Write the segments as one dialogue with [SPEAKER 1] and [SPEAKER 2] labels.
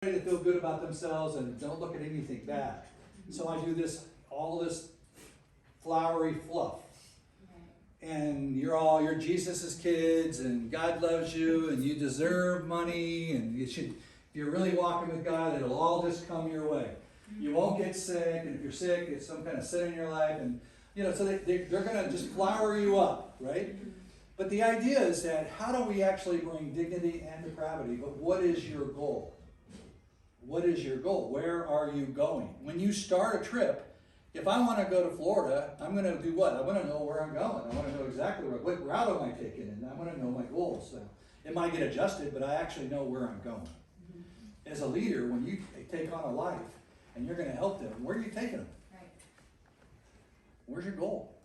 [SPEAKER 1] To feel good about themselves and don't look at anything bad. So I do all this flowery fluff. And you're Jesus's kids, and God loves you, and you deserve money, and if you're really walking with God, it'll all just come your way. You won't get sick, and if you're sick, it's some kind of sin in your life, and so they're going to just flower you up, right? But the idea is that how do we actually bring dignity and depravity? But what is your goal? What is your goal? Where are you going? When you start a trip, if I want to go to Florida, I'm going to do what? I want to know where I'm going. I want to know exactly what route am I taking, and I want to know my goals. So it might get adjusted, but I actually know where I'm going. As a leader, when you take on a life and you're going to help them, where are you taking them?
[SPEAKER 2] Right.
[SPEAKER 1] Where's your goal?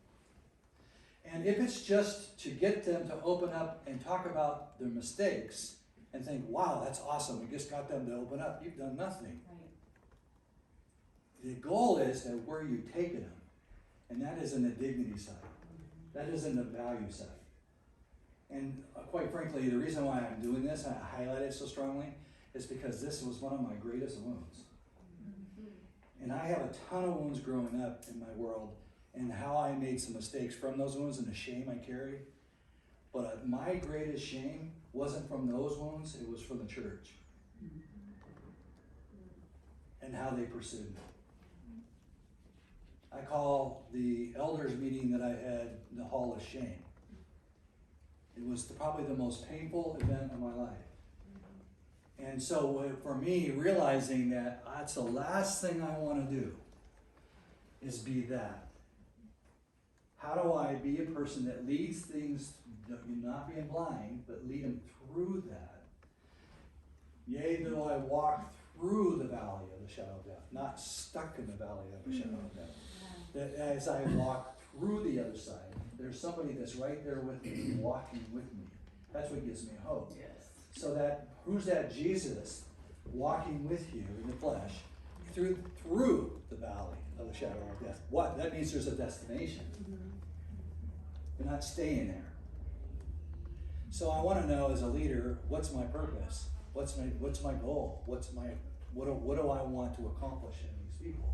[SPEAKER 1] And if it's just to get them to open up and talk about their mistakes and think, wow, that's awesome, we just got them to open up, you've done nothing.
[SPEAKER 2] Right.
[SPEAKER 1] The goal is that where you've taken them, and that is in the dignity side. That is in the value side. And quite frankly, the reason why I'm doing this, and I highlight it so strongly, is because this was one of my greatest wounds. And I have a ton of wounds growing up in my world, and how I made some mistakes from those wounds and the shame I carry. But my greatest shame wasn't from those wounds, it was from the church. And how they pursued me. I call the elders meeting that I had the Hall of Shame. It was probably the most painful event of my life. And so for me, realizing that that's the last thing I want to do is be that. How do I be a person that leads things, not being blind, but lead them through that? Yea, though I walk through the valley of the shadow of death, not stuck in the valley of the shadow of death. That as I walk through the other side, there's somebody that's right there with me, walking with me. That's what gives me hope.
[SPEAKER 2] Yes.
[SPEAKER 1] So that, who's that Jesus walking with you in the flesh through the valley of the shadow of death? What? That means there's a destination. You're not staying there. So I want to know as a leader, what's my purpose? What's my goal? What do I want to accomplish in these people?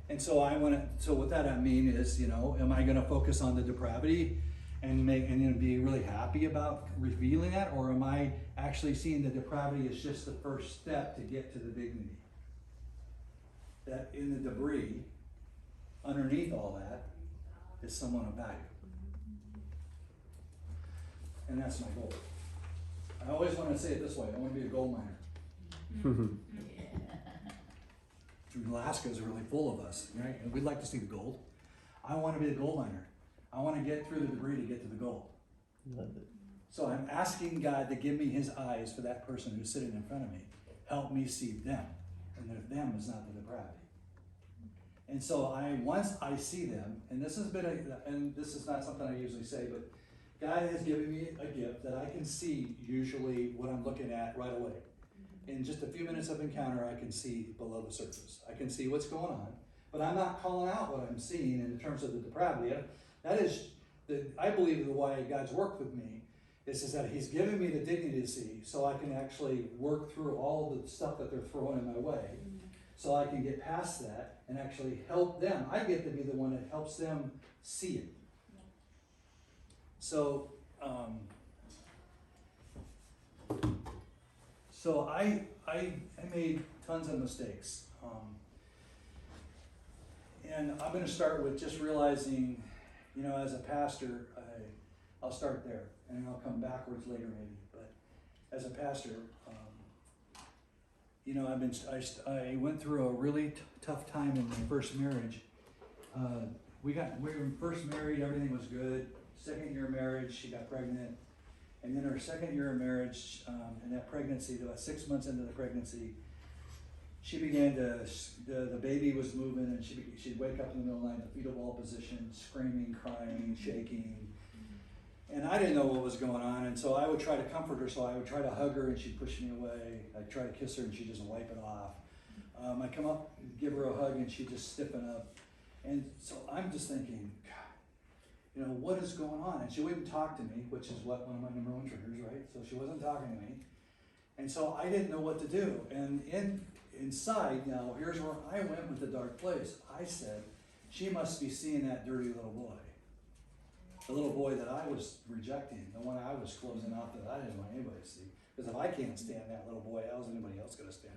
[SPEAKER 1] And so what that I mean is, am I going to focus on the depravity and be really happy about revealing that, or am I actually seeing the depravity as just the first step to get to the dignity? That in the debris, underneath all that, is someone of value. And that's my goal. I always want to say it this way, I want to be a gold miner. Alaska is really full of us, right? And we'd like to see the gold. I want to be a gold miner. I want to get through the debris to get to the gold.
[SPEAKER 3] Love it.
[SPEAKER 1] So I'm asking God to give me his eyes for that person who's sitting in front of me. Help me see them. And that them is not the depravity. And so once I see them, and this is not something I usually say, but God has given me a gift that I can see usually what I'm looking at right away. In just a few minutes of encounter, I can see below the surface. I can see what's going on, but I'm not calling out what I'm seeing in terms of the depravity. That is, I believe the way God's worked with me is that he's given me the dignity to see so I can actually work through all of the stuff that they're throwing in my way. So I can get past that and actually help them. I get to be the one that helps them see it. So, I made tons of mistakes. And I'm going to start with just realizing, as a pastor, I'll start there and I'll come backwards later maybe. But as a pastor, I went through a really tough time in my first marriage. We were first married, everything was good. Second year of marriage, she got pregnant. And then her second year of marriage, and that pregnancy, about 6 months into the pregnancy, she began the baby was moving, and she'd wake up in the middle of the night in a fetal ball position, screaming, crying, shaking. And I didn't know what was going on, and so I would try to comfort her, so I would try to hug her, and she'd push me away. I'd try to kiss her, and she'd just wipe it off. I'd come up, give her a hug, and she'd just stiffen up. And so I'm just thinking, God, what is going on? And she wouldn't talk to me, which is one of my number one triggers, right? So she wasn't talking to me. And so I didn't know what to do. And inside, now here's where I went with the dark place. I said, she must be seeing that dirty little boy. The little boy that I was rejecting, the one I was closing off that I didn't want anybody to see. Because if I can't stand that little boy, how's anybody else gonna stand?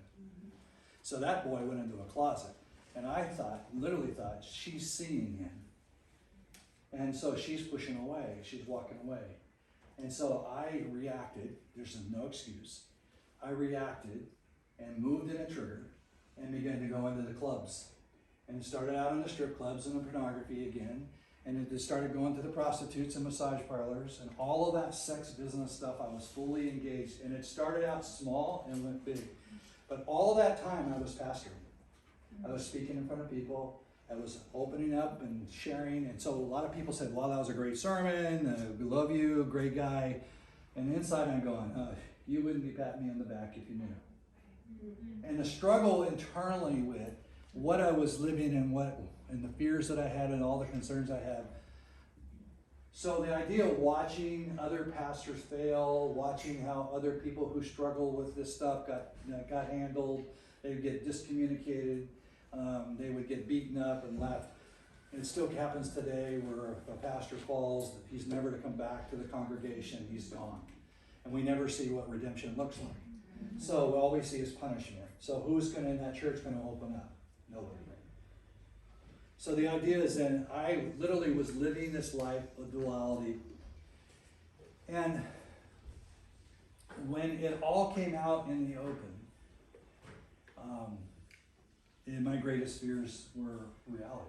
[SPEAKER 1] So that boy went into a closet. And I literally thought, she's seeing him. And so she's pushing away, she's walking away. And so I reacted, there's no excuse. I reacted and moved in a trigger and began to go into the clubs. And it started out in the strip clubs and the pornography again. And it started going to the prostitutes and massage parlors and all of that sex business stuff. I was fully engaged. And it started out small and went big. But all of that time I was pastoring. I was speaking in front of people. I was opening up and sharing. And so a lot of people said, wow, that was a great sermon. We love you, great guy. And inside I'm going, you wouldn't be patting me on the back if you knew. And the struggle internally with what I was living and the fears that I had and all the concerns I had. So the idea of watching other pastors fail, watching how other people who struggle with this stuff got handled, they would get discommunicated, they would get beaten up and left. And it still happens today where a pastor falls, he's never to come back to the congregation, he's gone. And we never see what redemption looks like. So all we see is punishment. So who's in that church going to open up? Nobody. So the idea is that I literally was living this life of duality. And when it all came out in the open, my greatest fears were reality.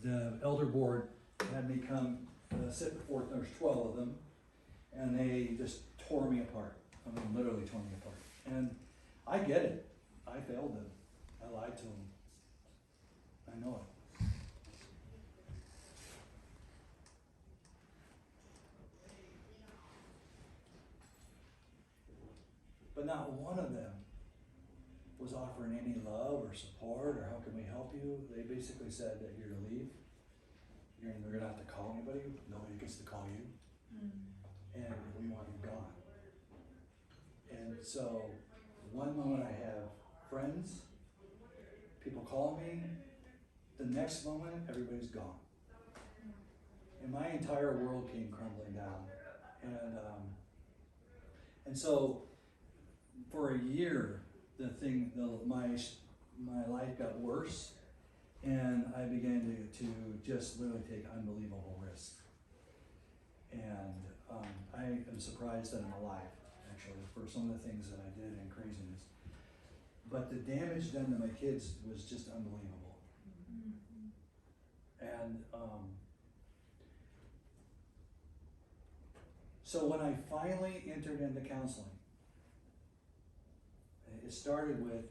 [SPEAKER 1] The elder board had me come sit before, there's 12 of them, and they just tore me apart. I mean, literally tore me apart. And I get it. I failed them. I lied to them. I know it. But not one of them was offering any love or support or how can we help you. They basically said that you're to leave. You're going to have to call anybody. Nobody gets to call you. And we want you gone. And so one moment I have friends, people call me. The next moment, everybody's gone. And my entire world came crumbling down. And so for a year, my life got worse. And I began to just literally take unbelievable risks. And I am surprised that I'm alive, actually, for some of the things that I did and craziness. But the damage done to my kids was just unbelievable. And so when I finally entered into counseling, it started with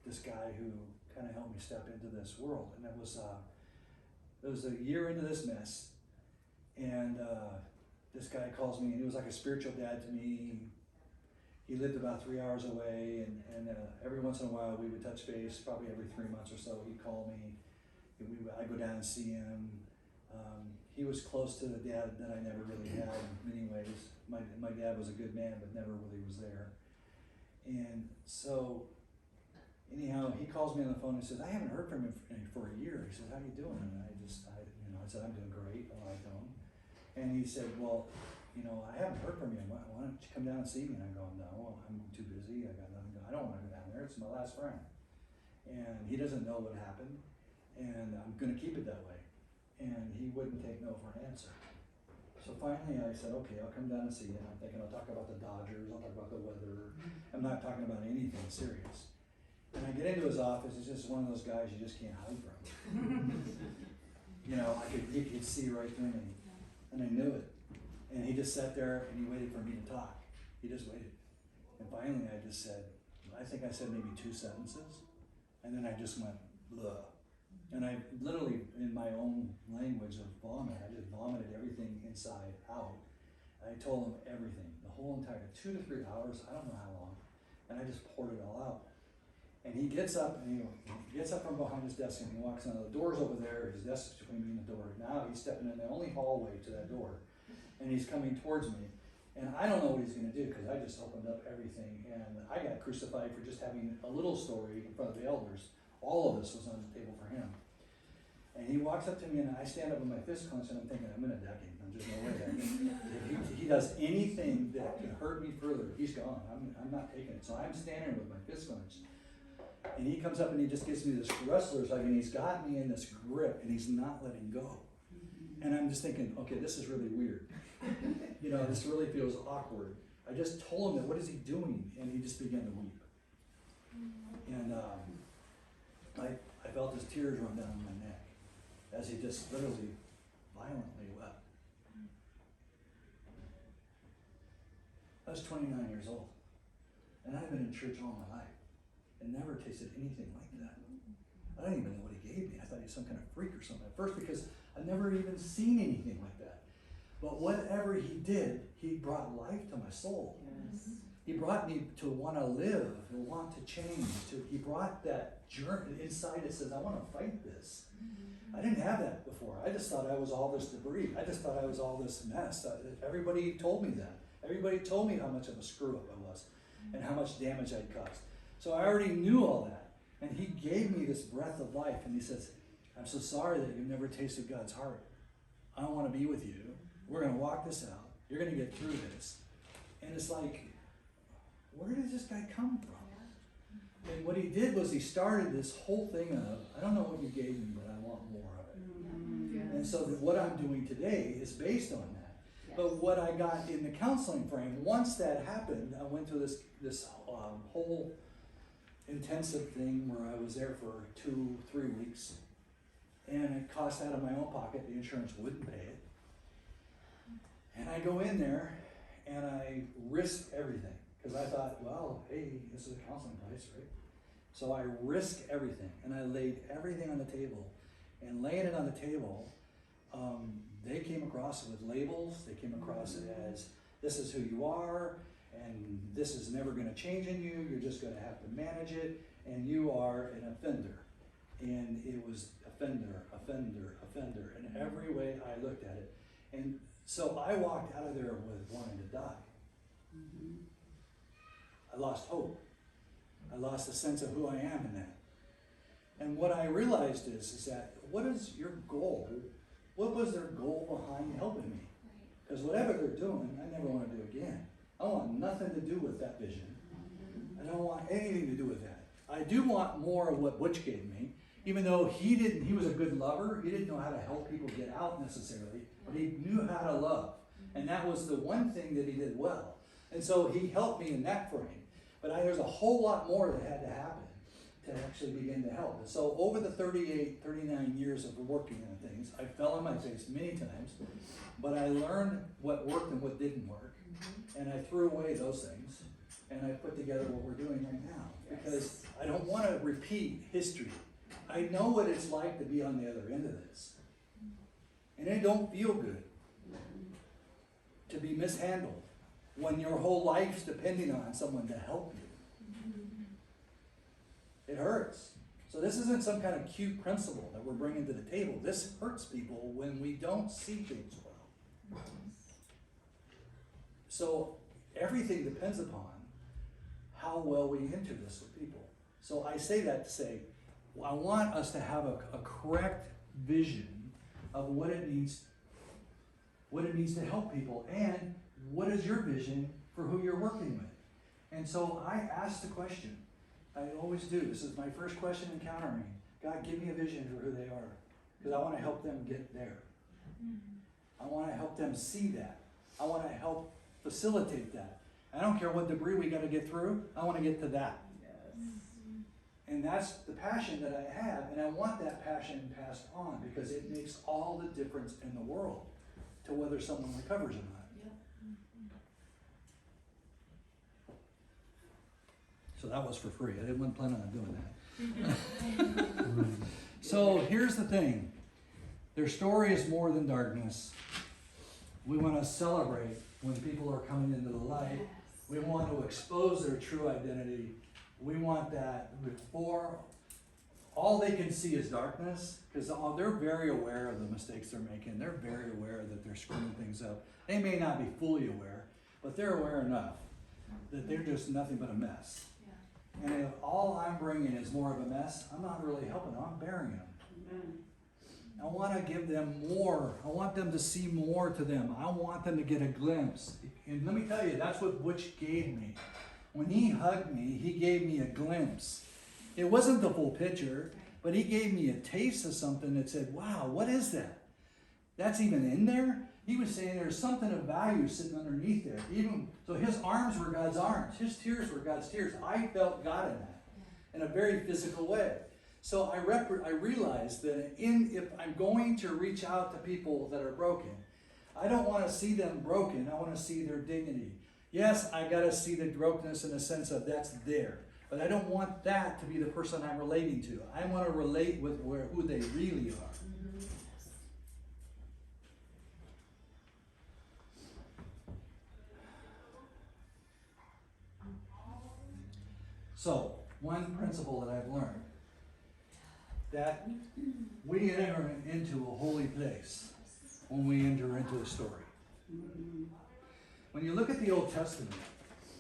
[SPEAKER 1] this guy who kind of helped me step into this world. And it was a year into this mess. And this guy calls me, and he was like a spiritual dad to me. He lived about 3 hours away, and every once in a while we would touch base, probably every 3 months or so. He'd call me. I'd go down and see him. He was close to the dad that I never really had in many ways. My dad was a good man, but never really was there. And so, anyhow, he calls me on the phone and says, I haven't heard from him for a year. He says, how you doing? And I said, I'm doing great. Well, I don't. And he said, well, I haven't heard from you. Why don't you come down and see me? And I'm going, no, I'm too busy. I got nothing. I don't want to go down there. It's my last friend. And he doesn't know what happened. And I'm going to keep it that way. And he wouldn't take no for an answer. So finally I said, okay, I'll come down and see you. And I'm thinking I'll talk about the Dodgers, I'll talk about the weather. I'm not talking about anything serious. And I get into his office, he's just one of those guys you just can't hide from. He could see right through me. And I knew it. And he just sat there and he waited for me to talk. He just waited. And finally I just said, I think I said maybe 2 sentences. And then I just went, blah. And I literally, in my own language of vomit, I just vomited everything inside out. I told him everything, the whole entire 2 to 3 hours, I don't know how long. And I just poured it all out. And he gets up and he gets up from behind his desk and he walks on. The door's over there, his desk is between me and the door. Now he's stepping in the only hallway to that door. and he's coming towards me. And I don't know what he's going to do because I just opened up everything, and I got crucified for just having a little story in front of the elders. All of this was on the table for him. And he walks up to me, and I stand up with my fist clenched, and I'm thinking, I'm going to deck him. There's no way that if he does anything that can hurt me further, he's gone. I'm not taking it. So I'm standing with my fist clenched. And he comes up and he just gives me this wrestler's hug, and he's got me in this grip, and he's not letting go. And I'm just thinking, okay, this is really weird. You know, this really feels awkward. I just told him that, what is he doing? And he just began to weep. And I felt his tears run down my neck as he just literally violently wept. I was 29 years old, and I've been in church all my life and never tasted anything like that. I don't even know what he gave me. I thought he was some kind of freak or something at first because I've never even seen anything like that. But whatever he did, he brought life to my soul. Yes. He brought me to want to live, to want to change. He brought that journey inside that says, I want to fight this. I didn't have that before. I just thought I was all this debris. I just thought I was all this mess. Everybody told me that. Everybody told me how much of a screw up I was and how much damage I'd caused. So I already knew all that. And he gave me this breath of life, and he says, I'm so sorry that you've never tasted God's heart. I want to be with you. We're going to walk this out. You're going to get through this. And it's like, where did this guy come from? And what he did was he started this whole thing of, I don't know what you gave me, but I want more of it. Yes. And so what I'm doing today is based on that. Yes. But what I got in the counseling frame, once that happened, I went through this whole intensive thing where I was there for 2-3 weeks. And it cost out of my own pocket. The insurance wouldn't pay it. And I go in there and I risk everything. Because I thought, well, hey, this is a counseling place, right? So I risked everything, and I laid everything on the table. And laying it on the table, they came across it with labels. They came across it as, this is who you are, and this is never going to change in you. You're just going to have to manage it, and you are an offender. And it was offender, offender, offender, in every way I looked at it. And so I walked out of there with wanting to die. I lost hope. I lost a sense of who I am in that. And what I realized is that, what is your goal? What was their goal behind helping me? Because whatever they're doing, I never want to do again. I want nothing to do with that vision. I don't want anything to do with that. I do want more of what Butch gave me, even though he was a good lover. He didn't know how to help people get out necessarily, but he knew how to love. And that was the one thing that he did well. And so he helped me in that frame. But there's a whole lot more that had to happen to actually begin to help. And so over the 39 years of working on things, I fell on my face many times, but I learned what worked and what didn't work. And I threw away those things, and I put together what we're doing right now. Because I don't want to repeat history. I know what it's like to be on the other end of this. And it don't feel good to be mishandled when your whole life's depending on someone to help you. It hurts. So this isn't some kind of cute principle that we're bringing to the table. This hurts people when we don't see things well. So everything depends upon how well we enter this with people. So I say that to say, I want us to have a correct vision of what it means to help people, and what is your vision for who you're working with. And so I ask the question, I always do, this is my first question encountering, God, give me a vision for who they are, because I want to help them get there. I want to help them see that. I want to help facilitate that. I don't care what debris we got to get through, I want to get to that. And that's the passion that I have, and I want that passion passed on because it makes all the difference in the world to whether someone recovers or not. So that was for free. I didn't plan on doing that. So here's the thing. Their story is more than darkness. We want to celebrate when people are coming into the light. We want to expose their true identity. We want that before all they can see is darkness, because they're very aware of the mistakes they're making. They're very aware that they're screwing things up. They may not be fully aware, but they're aware enough that they're just nothing but a mess. Yeah. And if all I'm bringing is more of a mess, I'm not really helping them. I'm burying them. Amen. I want to give them more. I want them to see more to them. I want them to get a glimpse. And let me tell you, that's what Butch gave me. When he hugged me, he gave me a glimpse. It wasn't the full picture, but he gave me a taste of something that said, wow, what is that? That's even in there? He was saying there's something of value sitting underneath there. Even so, his arms were God's arms. His tears were God's tears. I felt God in that in a very physical way. So I realized that if I'm going to reach out to people that are broken, I don't want to see them broken. I want to see their dignity. Yes, I got to see the brokenness in the sense of that's there. But I don't want that to be the person I'm relating to. I want to relate with who they really are. So, one principle that I've learned, that we enter into a holy place when we enter into a story. When you look at the Old Testament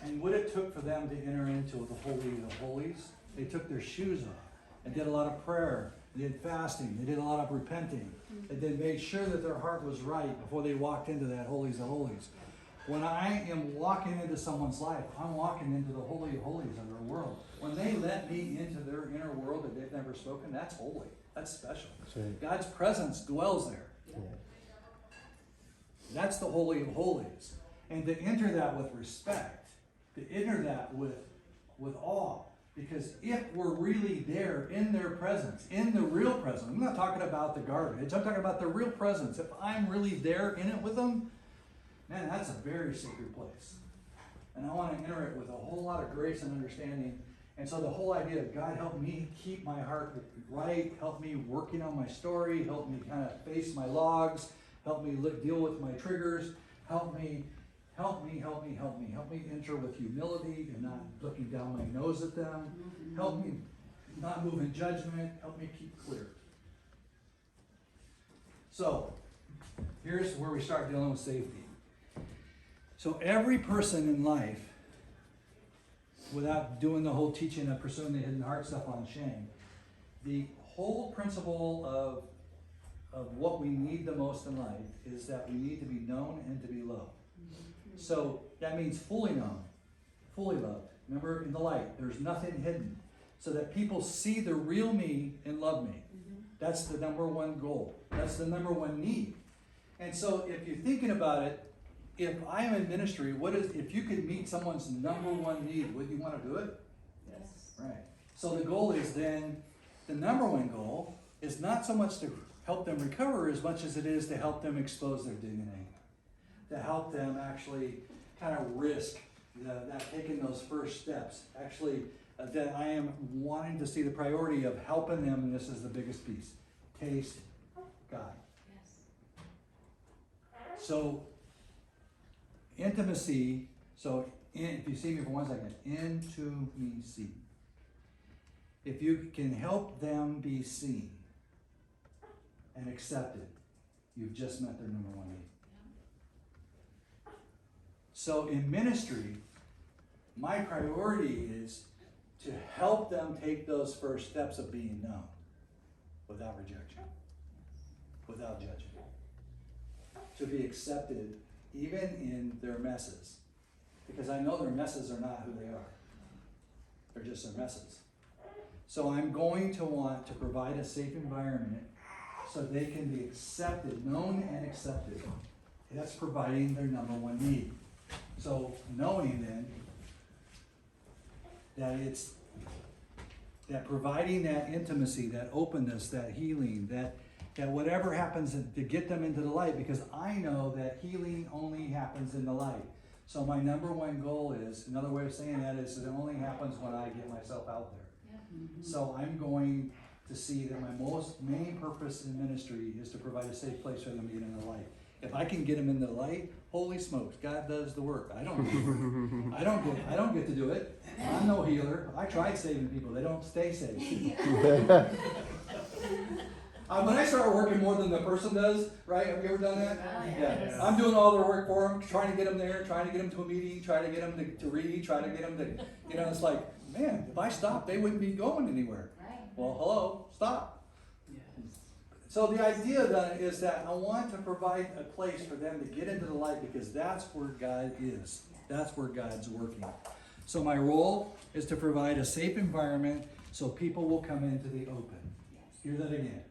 [SPEAKER 1] and what it took for them to enter into the Holy of Holies, they took their shoes off and did a lot of prayer. They did fasting. They did a lot of repenting. They made sure that their heart was right before they walked into that Holies of Holies. When I am walking into someone's life, I'm walking into the Holy of Holies of their world. When they let me into their inner world that they've never spoken, that's holy. That's special. Right. God's presence dwells there. Yeah. That's the Holy of Holies. And to enter that with respect, to enter that with awe. Because if we're really there in their presence, in the real presence, I'm not talking about the garbage, I'm talking about the real presence. If I'm really there in it with them, man, that's a very sacred place. And I want to enter it with a whole lot of grace and understanding. And so the whole idea of God help me keep my heart right, help me working on my story, help me kind of face my logs, help me deal with my triggers, help me enter with humility and not looking down my nose at them. Help me not move in judgment. Help me keep clear. So, here's where we start dealing with safety. So every person in life, without doing the whole teaching of pursuing the hidden heart stuff on shame, the whole principle of what we need the most in life is that we need to be known and to be loved. So that means fully known, fully loved. Remember, in the light, there's nothing hidden. So that people see the real me and love me. That's the number one goal. That's the number one need. And so if you're thinking about it, if I am in ministry, if you could meet someone's number one need, would you want to do it? Yes. Right. So the goal is then, the number one goal is not so much to help them recover as much as it is to help them expose their dignity. To help them actually kind of risk that taking those first steps. Actually, that I am wanting to see the priority of helping them, and this is the biggest piece, taste God. Yes. So, intimacy, if you see me for 1 second, intimacy. If you can help them be seen and accepted, you've just met their number one need. So in ministry, my priority is to help them take those first steps of being known without rejection, without judging, to be accepted even in their messes. Because I know their messes are not who they are. They're just their messes. So I'm going to want to provide a safe environment so they can be accepted, known and accepted. That's providing their number one need. So knowing then that providing that intimacy, that openness, that healing, that whatever happens to get them into the light, because I know that healing only happens in the light. So my number one goal is, another way of saying that is, it only happens when I get myself out there. Yeah. Mm-hmm. So I'm going to see that my main purpose in ministry is to provide a safe place for them to get in the light. If I can get them in the light, holy smokes, God does the work. I don't do it. I don't get to do it. I'm no healer. I tried saving people. They don't stay saved. When I start working more than the person does, right? Have you ever done that? Yeah. I'm doing all their work for them, trying to get them there, trying to get them to a meeting, trying to get them to read, trying to get them to, it's like, man, if I stopped, they wouldn't be going anywhere. Well, hello, stop. So the idea then is that I want to provide a place for them to get into the light because that's where God is. That's where God's working. So my role is to provide a safe environment so people will come into the open. Hear that again.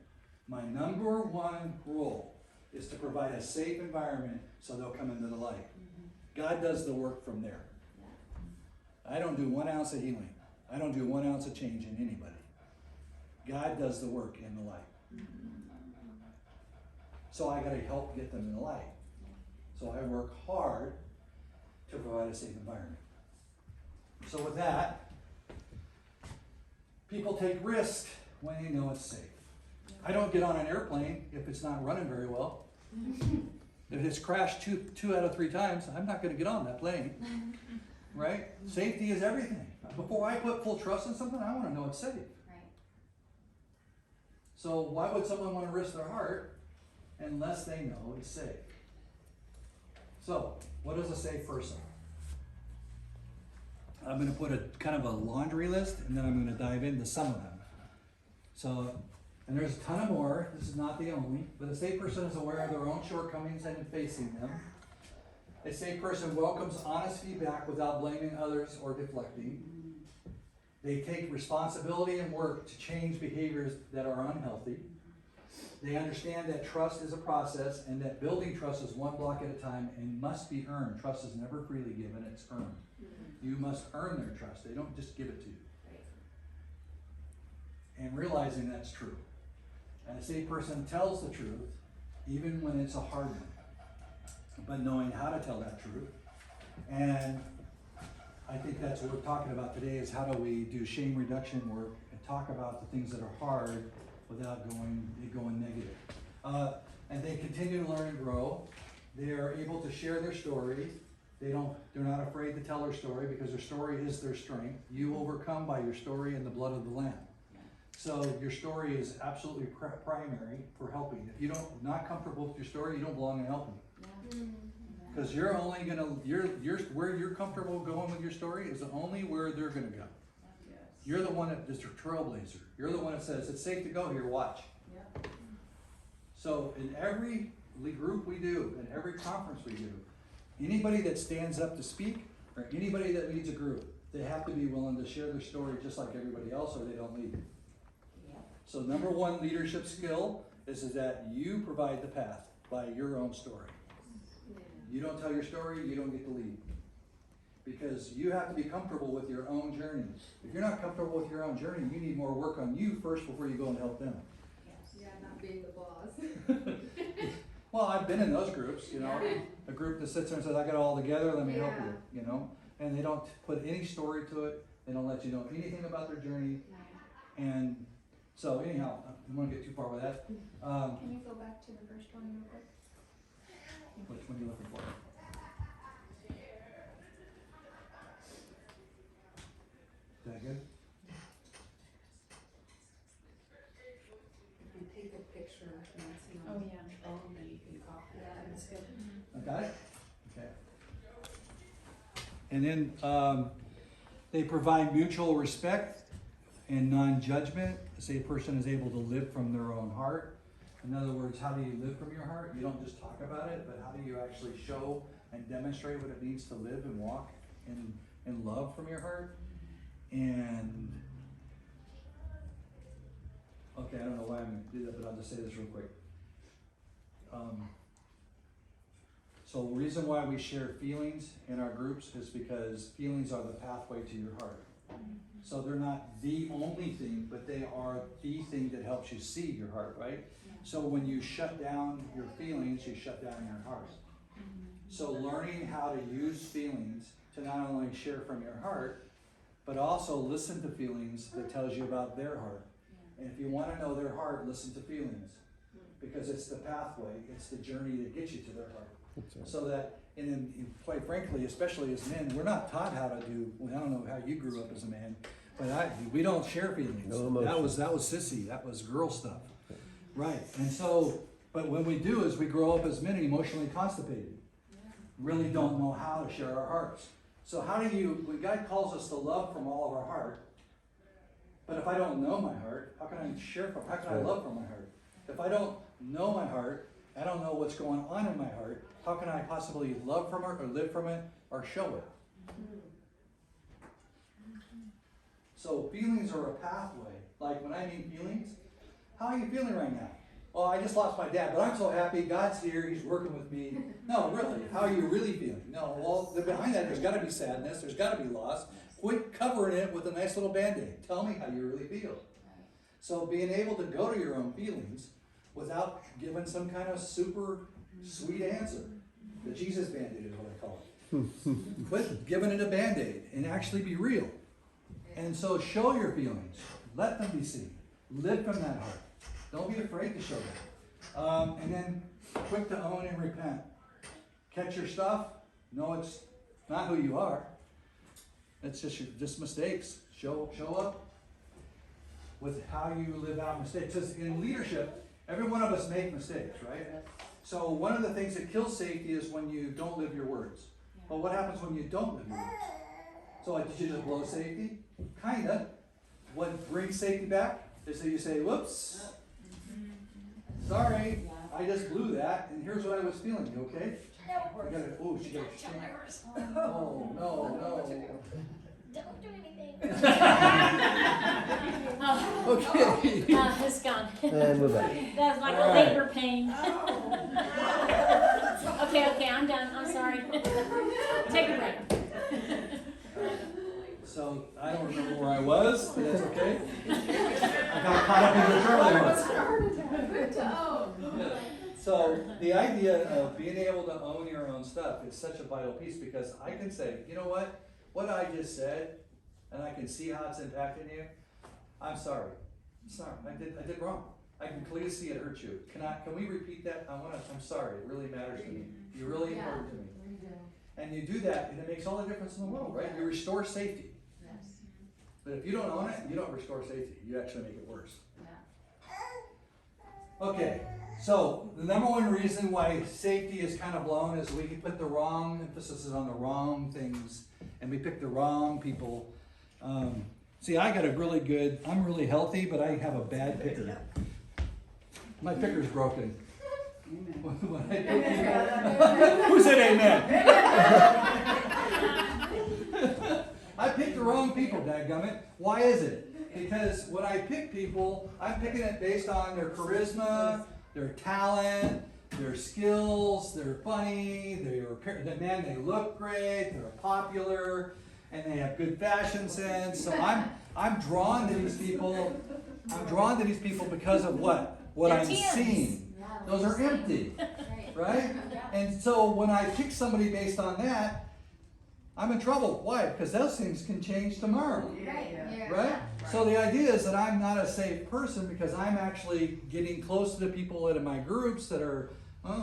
[SPEAKER 1] My number one role is to provide a safe environment so they'll come into the light. God does the work from there. I don't do 1 ounce of healing. I don't do 1 ounce of change in anybody. God does the work in the light. So I got to help get them in the light. So I work hard to provide a safe environment. So with that, people take risk when they know it's safe. I don't get on an airplane if it's not running very well. If it's crashed two out of 3 times, I'm not going to get on that plane. Right? Safety is everything. Before I put full trust in something, I want to know it's safe.
[SPEAKER 2] Right.
[SPEAKER 1] So why would someone want to risk their heart unless they know it's safe? So, what is a safe person? I'm going to put a kind of a laundry list, and then I'm going to dive into some of them. So, and there's a ton of more. This is not the only, but a safe person is aware of their own shortcomings and facing them. A safe person welcomes honest feedback without blaming others or deflecting. They take responsibility and work to change behaviors that are unhealthy. They understand that trust is a process and that building trust is 1 block at a time and must be earned. Trust is never freely given, it's earned. You must earn their trust. They don't just give it to you. And realizing that's true. And a safe person tells the truth, even when it's a hard one. But knowing how to tell that truth. And I think that's what we're talking about today is how do we do shame reduction work and talk about the things that are hard without going negative. And they continue to learn and grow. They are able to share their story. They're not afraid to tell their story because their story is their strength. You overcome by your story and the blood of the Lamb. So your story is absolutely primary for helping. If you don't not comfortable with your story, you don't belong in helping. Because you're only gonna where you're comfortable going with your story is only where they're gonna go.
[SPEAKER 2] Yes.
[SPEAKER 1] You're the one that is the trailblazer. You're the one that says it's safe to go here. Watch.
[SPEAKER 2] Yeah.
[SPEAKER 1] So in every group we do, in every conference we do, anybody that stands up to speak or anybody that leads a group, they have to be willing to share their story just like everybody else, or they don't lead.
[SPEAKER 2] Yeah.
[SPEAKER 1] So number one leadership skill is that you provide the path by your own story. You don't tell your story, you don't get to lead. Because you have to be comfortable with your own journey. If you're not comfortable with your own journey, you need more work on you first before you go and help them.
[SPEAKER 2] Yes.
[SPEAKER 3] Yeah, not being the boss.
[SPEAKER 1] Well, I've been in those groups, a group that sits there and says, I got it all together, let me help you, and they don't put any story to it. They don't let you know anything about their journey. And so anyhow, I don't want to get too far with that.
[SPEAKER 3] Can you go back to the first one real quick?
[SPEAKER 1] Which one are you looking for? Is that good?
[SPEAKER 4] If you take a picture, Nancy,
[SPEAKER 3] Oh,
[SPEAKER 4] on
[SPEAKER 3] yeah.
[SPEAKER 4] the phone, then you can copy that.
[SPEAKER 3] That's good.
[SPEAKER 1] I got it? Okay. And then they provide mutual respect and non-judgment. Say a person is able to live from their own heart. In other words, how do you live from your heart? You don't just talk about it, but how do you actually show and demonstrate what it means to live and walk in love from your heart? And okay, I don't know why I'm going to do that, but I'll just say this real quick. So the reason why we share feelings in our groups is because feelings are the pathway to your heart. So they're not the only thing, but they are the thing that helps you see your heart, right? So when you shut down your feelings, you shut down your heart. So learning how to use feelings to not only share from your heart, but also listen to feelings that tells you about their heart. And if you want to know their heart, listen to feelings. Because it's the pathway, it's the journey that gets you to their heart.
[SPEAKER 2] That's right.
[SPEAKER 1] So that, and then, quite frankly, especially as men, we're not taught how to do, well, I don't know how you grew up as a man, but we don't share feelings.
[SPEAKER 2] No emotion.
[SPEAKER 1] That was sissy, that was girl stuff. Right, and so, but when we do is we grow up as men emotionally constipated. Really don't know how to share our hearts. So how do you, when God calls us to love from all of our heart, but if I don't know my heart, how can I share from, how can I love from my heart? If I don't know my heart, I don't know what's going on in my heart, how can I possibly love from it or live from it or show it? So feelings are a pathway. Like when I mean feelings, how are you feeling right now? Well, I just lost my dad, but I'm so happy. God's here. He's working with me. No, really. How are you really feeling? No, well, behind that, there's got to be sadness. There's got to be loss. Quit covering it with a nice little Band-Aid. Tell me how you really feel. So being able to go to your own feelings without giving some kind of super sweet answer. The Jesus Band-Aid is what I call it. Quit giving it a Band-Aid and actually be real. And so show your feelings. Let them be seen. Live from that heart. Don't be afraid to show them. And then quick to own and repent. Catch your stuff. No, it's not who you are. It's just mistakes. Show up with how you live out mistakes. Because in leadership, every one of us make mistakes, right? So one of the things that kills safety is when you don't live your words. But what happens when you don't live your words? So like, did you just blow safety? Kinda. What brings safety back is that you say, whoops, sorry, I just blew that, and here's what I was feeling. You okay? I gotta, oh, she got a Oh, no.
[SPEAKER 5] Don't do anything.
[SPEAKER 1] Okay.
[SPEAKER 5] It's gone.
[SPEAKER 2] And we're back.
[SPEAKER 5] That was like
[SPEAKER 1] All
[SPEAKER 5] a
[SPEAKER 1] right.
[SPEAKER 5] labor pain. Okay, I'm done. I'm sorry. Take a break.
[SPEAKER 1] So I don't remember where I was, but that's okay. I got caught up in the Charlie.
[SPEAKER 3] Good to own.
[SPEAKER 1] So the idea of being able to own your own stuff is such a vital piece, because I can say, you know what I just said, and I can see how it's impacting you. I'm sorry. I did wrong. I can clearly see it hurt you. Can we repeat that? I'm sorry. It really matters to me. You're really important to me. And you do that, and it makes all the difference in the world, right? You restore safety. But if you don't own it, you don't restore safety. You actually make it worse. Okay, so the number one reason why safety is kind of blown is we put the wrong emphasis on the wrong things, and we pick the wrong people. See, I got I'm really healthy, but I have a bad picker. My picker's broken. When I pick people- Who said amen? I picked the wrong people, dadgummit. Why is it? Because when I pick people, I'm picking it based on their charisma, their talent, their skills, they're funny, they look great, they're popular, and they have good fashion sense. So I'm drawn to these people. I'm drawn to these people because of what? What
[SPEAKER 5] They're
[SPEAKER 1] I'm
[SPEAKER 5] Tims.
[SPEAKER 1] seeing. Those are empty, right? And so when I pick somebody based on that, I'm in trouble. Why? Because those things can change tomorrow, right? So the idea is that I'm not a safe person because I'm actually getting close to the people in my groups that are,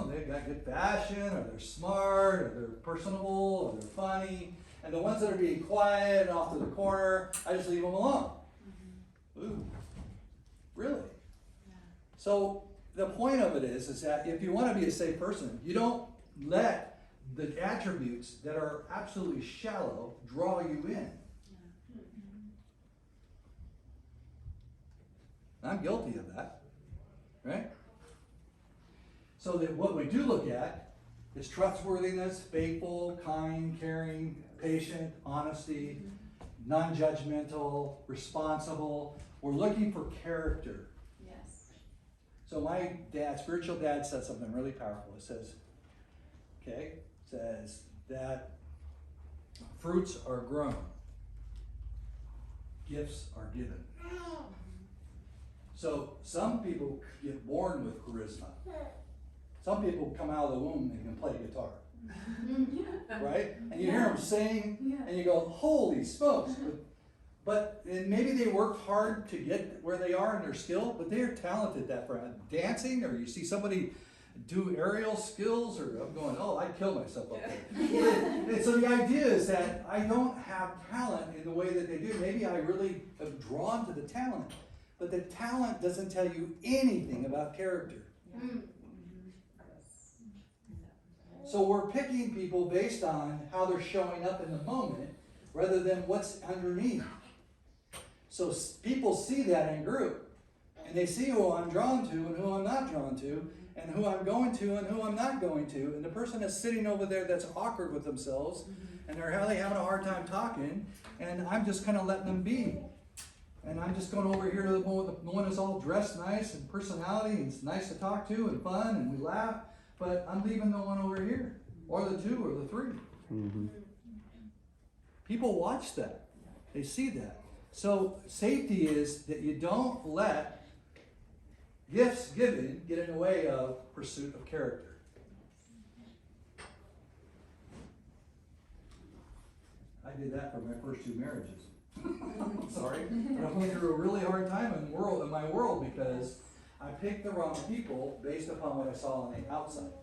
[SPEAKER 1] they've got good fashion, or they're smart, or they're personable, or they're funny. And the ones that are being quiet and off to the corner, I just leave them alone. Ooh, really? So the point of it is that if you want to be a safe person, you don't let the attributes that are absolutely shallow draw you in. I'm guilty of that, right? So that what we do look at is trustworthiness, faithful, kind, caring, patient, honesty, non-judgmental, responsible. We're looking for character. So my spiritual dad said something really powerful. It says that fruits are grown, gifts are given. So some people get born with charisma. Some people come out of the womb and can play guitar. Right? And you hear them sing, and you go, holy smokes. And maybe they worked hard to get where they are in their skill, but they're talented at that for dancing, or you see somebody do aerial skills, or I'm going, oh, I'd kill myself up there. And so the idea is that I don't have talent in the way that they do. Maybe I really am drawn to the talent, but the talent doesn't tell you anything about character. So we're picking people based on how they're showing up in the moment rather than what's underneath. So people see that in group, and they see who I'm drawn to and who I'm not drawn to, and who I'm going to and who I'm not going to. And the person that's sitting over there that's awkward with themselves, and they're really having a hard time talking, and I'm just kind of letting them be. And I'm just going over here to the one that's all dressed nice and personality, and it's nice to talk to and fun, and we laugh, but I'm leaving the one over here, or the two, or the three.
[SPEAKER 2] Mm-hmm.
[SPEAKER 1] People watch that. They see that. So safety is that you don't let gifts given get in the way of pursuit of character. I did that for my first 2 marriages. Sorry, but I went through a really hard time in my world because I picked the wrong people based upon what I saw on the outside.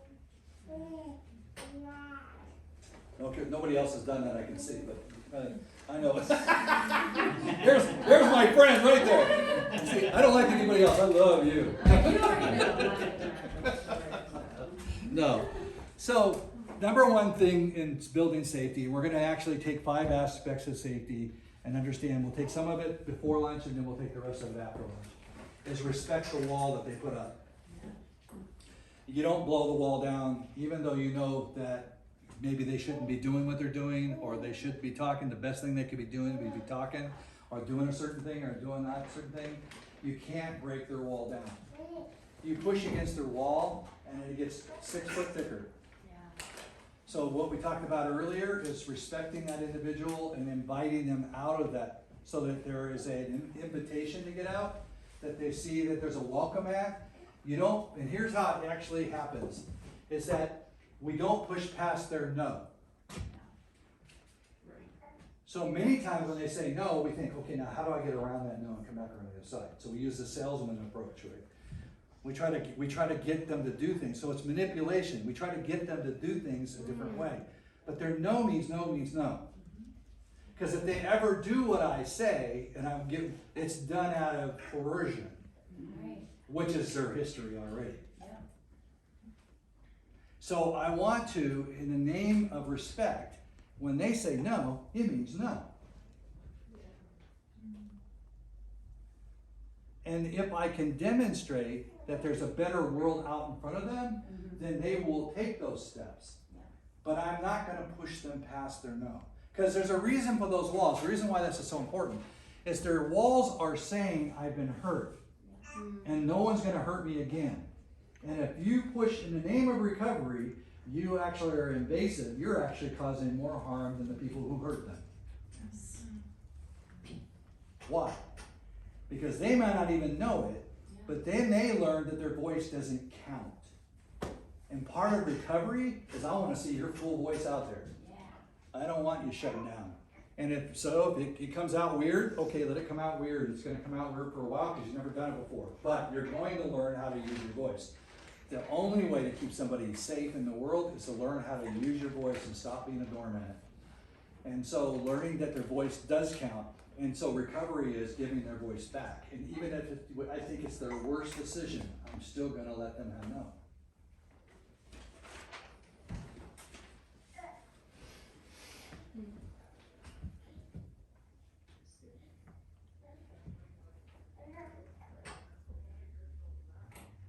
[SPEAKER 1] Okay, nobody else has done that I can see, but I know. there's my friend right there. See, I don't like anybody else. I love you. No. So, number one thing in building safety, we're going to actually take 5 aspects of safety and understand. We'll take some of it before lunch, and then we'll take the rest of it after lunch. Is respect the wall that they put up. You don't blow the wall down, even though you know that maybe they shouldn't be doing what they're doing, or they should be talking. The best thing they could be doing would be talking, or doing a certain thing, or doing that certain thing. You can't break their wall down. You push against their wall, and it gets 6 foot thicker. So what we talked about earlier is respecting that individual and inviting them out of that, so that there is an invitation to get out, that they see that there's a welcome at. You don't, and here's how it actually happens, is that we don't push past their no. So many times when they say no, we think, okay, now how do I get around that no and come back around the other side? So we use the salesman approach, right? We try to get them to do things. So it's manipulation. We try to get them to do things a different way. But their no means no means no. Because if they ever do what I say, and it's done out of coercion, which is their history already. So I want to, in the name of respect, when they say no, it means no. And if I can demonstrate that there's a better world out in front of them, then they will take those steps. But I'm not going to push them past their no. Because there's a reason for those walls. The reason why this is so important is their walls are saying, I've been hurt. And no one's going to hurt me again. And if you push in the name of recovery, you actually are invasive. You're actually causing more harm than the people who hurt them. Why? Because they might not even know it, but then they learn that their voice doesn't count. And part of recovery is I want to see your full voice out there. I don't want you shut down. And if it comes out weird, okay, let it come out weird. It's going to come out weird for a while because you've never done it before. But you're going to learn how to use your voice. The only way to keep somebody safe in the world is to learn how to use your voice and stop being a doormat. And so learning that their voice does count. And so recovery is giving their voice back. And even if I think it's their worst decision, I'm still going to let them have no.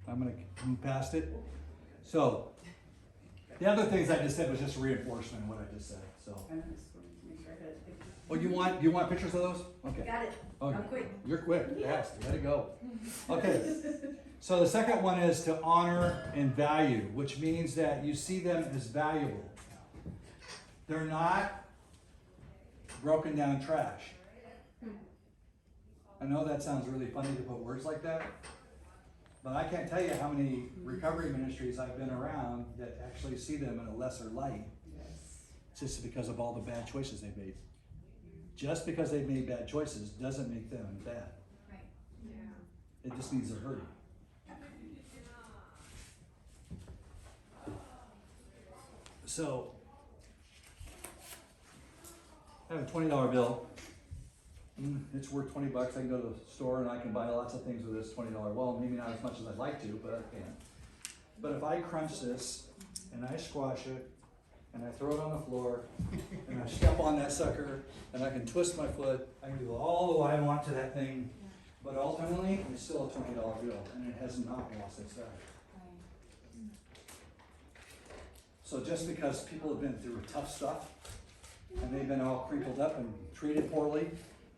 [SPEAKER 1] I'm going to move past it. So, the other things I just said was just reinforcement of what I just said. So, oh, you want pictures of those? Okay.
[SPEAKER 4] Got it.
[SPEAKER 1] Okay.
[SPEAKER 4] I'm quick.
[SPEAKER 1] You're quick. Yes. Let it go. Okay. So the second one is to honor and value, which means that you see them as valuable. They're not broken down trash. I know that sounds really funny to put words like that. But I can't tell you how many recovery ministries I've been around that actually see them in a lesser light. Just because of all the bad choices they've made. Just because they've made bad choices doesn't make them bad. It just means they're hurting. So, I have a $20 bill. It's worth 20 bucks. I can go to the store and I can buy lots of things with this $20. Well, maybe not as much as I'd like to, but I can. But if I crunch this and I squash it and I throw it on the floor and I step on that sucker and I can twist my foot, I can do all the way I want to that thing. But ultimately, it's still a $20 bill and it has not lost its value. So just because people have been through tough stuff and they've been all crinkled up and treated poorly,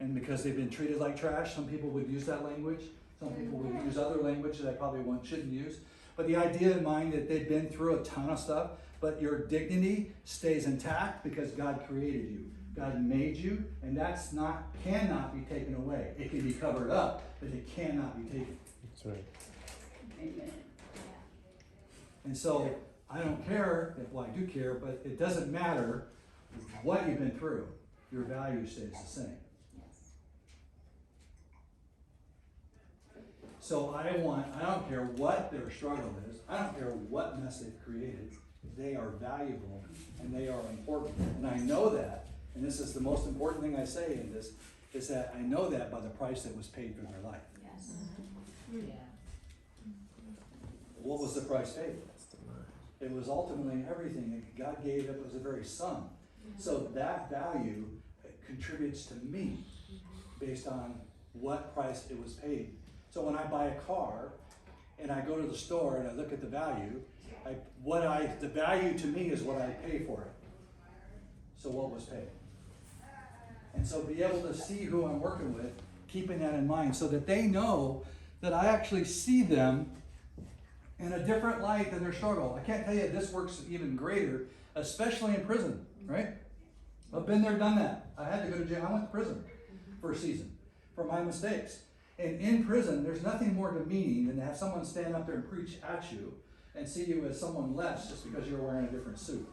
[SPEAKER 1] and because they've been treated like trash, some people would use that language. Some people would use other language that I probably shouldn't use. But the idea in mind that they've been through a ton of stuff, but your dignity stays intact because God created you. God made you, and cannot be taken away. It can be covered up, but it cannot be taken.
[SPEAKER 2] That's right.
[SPEAKER 4] Amen.
[SPEAKER 1] And so I don't care, well, I do care, but it doesn't matter what you've been through. Your value stays the same. So I don't care what their struggle is. I don't care what mess they've created. They are valuable and they are important. And I know that, and this is the most important thing I say in this, is that I know that by the price that was paid for their life.
[SPEAKER 4] Yes.
[SPEAKER 5] Yeah.
[SPEAKER 1] What was the price paid? It was ultimately everything that God gave. It was the very Son. So that value contributes to me based on what price it was paid. So when I buy a car and I go to the store and I look at the value, the value to me is what I pay for it. So what was paid? And so be able to see who I'm working with, keeping that in mind so that they know that I actually see them in a different light than their struggle. I can't tell you this works even greater, especially in prison, right? I've been there, done that. I had to go to jail. I went to prison for a season for my mistakes. And in prison, there's nothing more demeaning than to have someone stand up there and preach at you and see you as someone less just because you're wearing a different suit.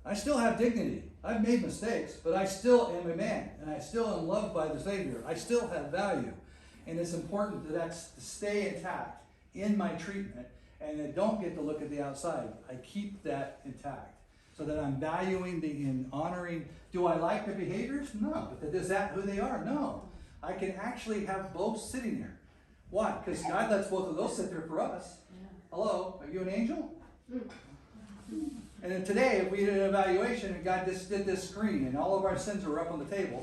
[SPEAKER 1] I still have dignity. I've made mistakes, but I still am a man, and I still am loved by the Savior. I still have value. And it's important that that's to stay intact in my treatment, and I don't get to look at the outside. I keep that intact so that I'm valuing and honoring. Do I like the behaviors? No. But is that who they are? No. I can actually have both sitting there. Why? Because God lets both of those sit there for us.
[SPEAKER 4] Yeah.
[SPEAKER 1] Hello, are you an angel? And then today, if we did an evaluation and God just did this screen and all of our sins were up on the table,